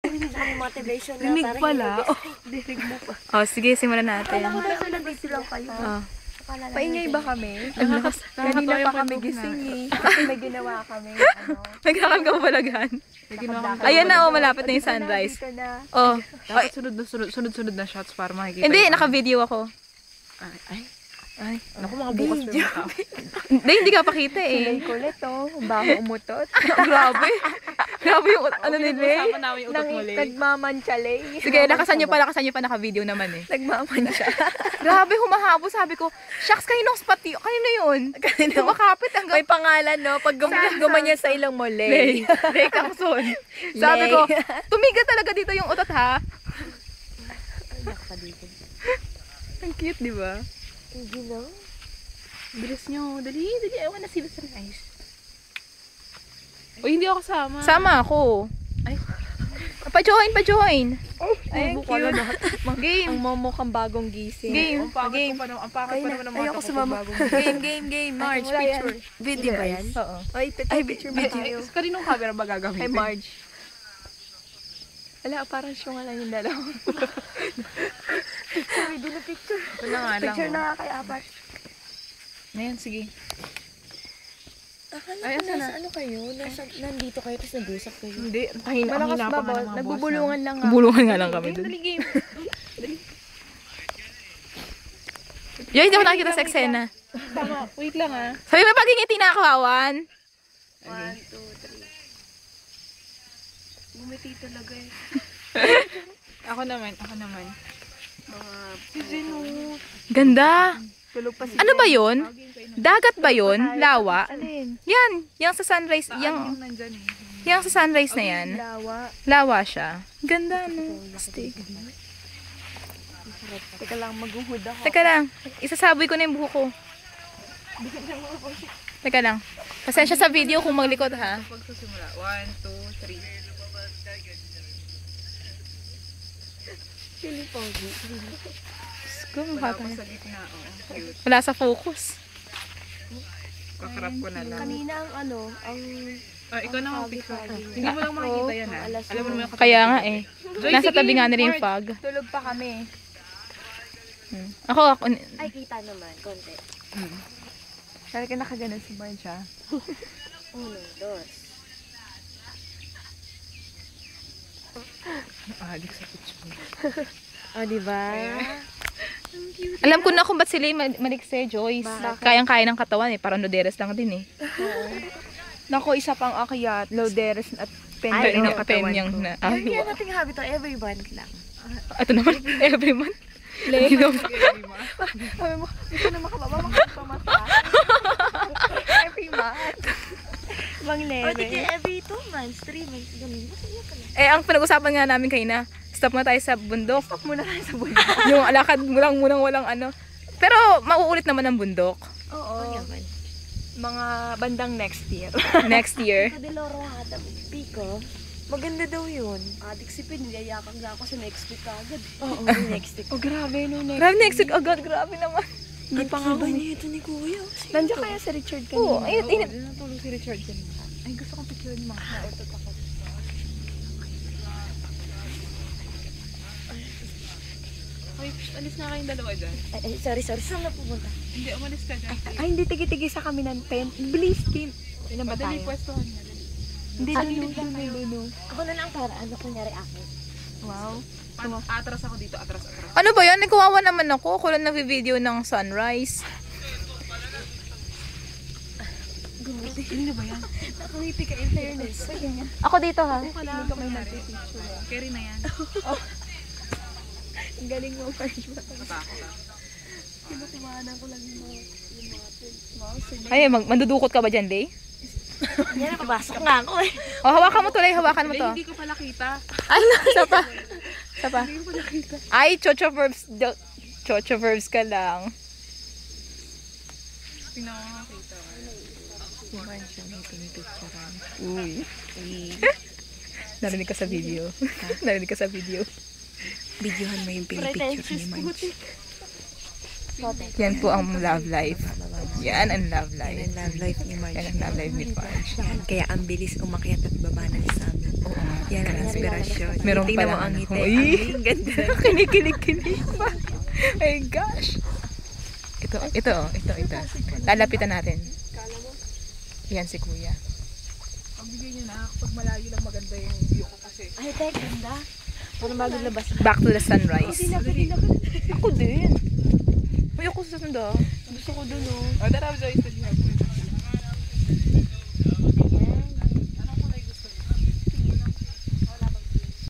Motivation na. Dinig pala. Oh, dinig mo pa. Oh, sige, simulan natin. Ako ba sila dito lang kayo? Oh. Paingay ba kami? Nakakatawa Kanina yung pa kami pagbubuo gising eh. Kasi may ginawa kami. Ano? Nagkakam ka balaghan. Ayan na, oh, malapit na yung sunrise. Dito na. Oh. Dapat sunod-sunod na shots para makikita. Hindi, yung- naka-video ako. Ay, naku mga bukas pa yung tao. Hindi ka pakita eh. Kulay kulit oh. Baho umutot. Grabe. Grabe yung ano nila eh. Usapan namin yung utot mo, Lay. Nagmamanchale. Sige, lakasan nyo pa, naka-video naman eh. Nagmamancha. Grabe, humahabo. Sabi ko, shucks, kaninong spot yun? Kanino yun? Kumakapit hanggang May pangalan no. Pag gumanyan sa ilang mo, Lay. Lay. Lay Kangson. Sabi ko, tumigil talaga dito yung utot ha. Ang cute, di ba? Hindi no? Bilis nyo. Dali. Ewan na sila sa nice. O, hindi ako kasama. Sama ako. Ay. Pa-join. Ay, Ang cute. Game. Ang momukhang bagong gising. Game. Ang pangit pa naman ng mga Ayoko takot sumama. bagong. Game. Marge, Wala yan. picture. Video ba yan? Oo. Ay, picture Ay, video. kaninong camera ba gagamitin? Kay Marge. Wala, parang siya nga lang yung dalawa. Video na picture. Ito na nga lang. Picture oh. na kay apat. Ngayon, sige. Akala Ay, ko asan nasa ano kayo? Nandito kayo tapos nag-usap kayo. Hindi. Malakas ba ba? Nagbubulungan lang nga. Bulungan nga lang kami dun. Dali game. Yun, hindi ako nakikita sa eksena. Tama. Wait lang ah. Sabi mo pagingiti na ako, Awan. 1, 2, 3. Bumiti talaga eh. Ako naman. Si Zeno. Ganda. Tulog pa si Ano ba yun? Dagat ba yun? Lawa? Alin? Yan. Yang sa sunrise. Yang Nandyan eh. sa sunrise na yan. Lawa. Lawa siya. Ganda, no? Stick. Teka lang, maghuhud ako. Teka lang. Isasaboy ko na yung buho ko. Teka lang. Pasensya sa video kung maglikod, ha? Pagsusimula. 1, 2, 3. Pili pogi. Wala pa sa gitna. Oh, cute. Wala sa focus. Kakarap ko na lang. Kanina ang ano, ang Ikaw na ang picture. Hindi mo lang makikita yan ha. Alam mo naman yung Kaya nga eh. Joy, Nasa sige, tabi nga nila yung Mark. fog. Tulog pa kami. Ako. ay kita naman, konti. Kaya ka nakaganon si Marge ha? 1, 2. Adik sa picture. Oh, diba? Alam ko na kung ba't sila yung malikse, Joyce. Kayang-kaya ng katawan eh. Parang noderes lang din eh. Nako, isa pang akyat. Loderes at pen Ay, ng Pen katawan yung ko. na. Yan yan nating habit to every month lang. Ito naman, every month. Sabi mo, gusto na makapamata. Every month. Bang O, level. di every 2 months, 3 months, ganun. Masaya ka lang. Eh, ang pinag-usapan nga namin kayo na, stop muna tayo sa bundok. Stop muna tayo sa buhay. Yung alakad mo lang munang walang ano. Pero, mauulit naman ang bundok. Oo. Yaman. Mga bandang next year. Next year. Kadiloro hada, Pico. Maganda daw yun. Adik si Pin, niyayakag na ako sa next week agad. Oo, next week. Oh, grabe no next. Grabe, next week agad. Grabe naman. Hindi pa nga Sabay niya ito ni Kuya. Nandiyan kaya si Richard kanina. Oo, ayun, ayun. Natulog si Richard kanina. Ay, gusto kong picture ni mga nautot ako. Ay, alis na kayong dalawa dyan. Ay, sorry. Saan na pupunta? Hindi, umalis ka dyan. Ay, hindi tigi-tigi sa kami ng pen. Bilis, Kim. Ilan ba Madali tayo? pwestuhan niya. Hindi, lulu. Ako na lang para ano kunyari ako. Wow. Atras ako dito, atras. Ano ba yan? Nagkawawa naman ako. Ako lang nag-video ng sunrise. Hindi ba yan? Nakangiti ka in fairness. Ako dito ha. Kung kailangan ko nangyari. Carry na yan. Ang galing mo, Marge. Natakot ah. Kinukumahanan ko lang yung mga pin. Ay, mandudukot ka ba dyan, Lay? Yan, napapasok nga ako eh. O, hawakan mo to, Lay. Hawakan mo Ay, to. hindi ko pala kita. Ay, isa pa. Isa pa. Ay, chocho verbs. Chocho verbs ka lang. Tingnan ko makita. Si Marge yung pinipicturean. Uy. Narinig ka sa video. Narinig ka sa video. Videohan mo yung pinipicture ni Marge. Yan po ang love life. Yan ang love life. Yan ang love life ni Marge. Yan ang love life ni Marge. Kaya ang bilis umakyat at baba ng sa amin. Oo nga. Yan ang inspirasyon. Meron Tingnan pala mo ang ano. ngiti. Uy. Ang ganda. Kinikilig-kilig pa. My gosh. Ito. Lalapitan natin. Yan si kuya. Ang bigay niya na, pag malayo lang maganda yung view ko kasi. Ay, tek, ganda. Parang bago labas. Back to the sunrise. Ako din. Uy, ako sa sanda. Gusto ko dun, oh. Oh, tara, Joyce,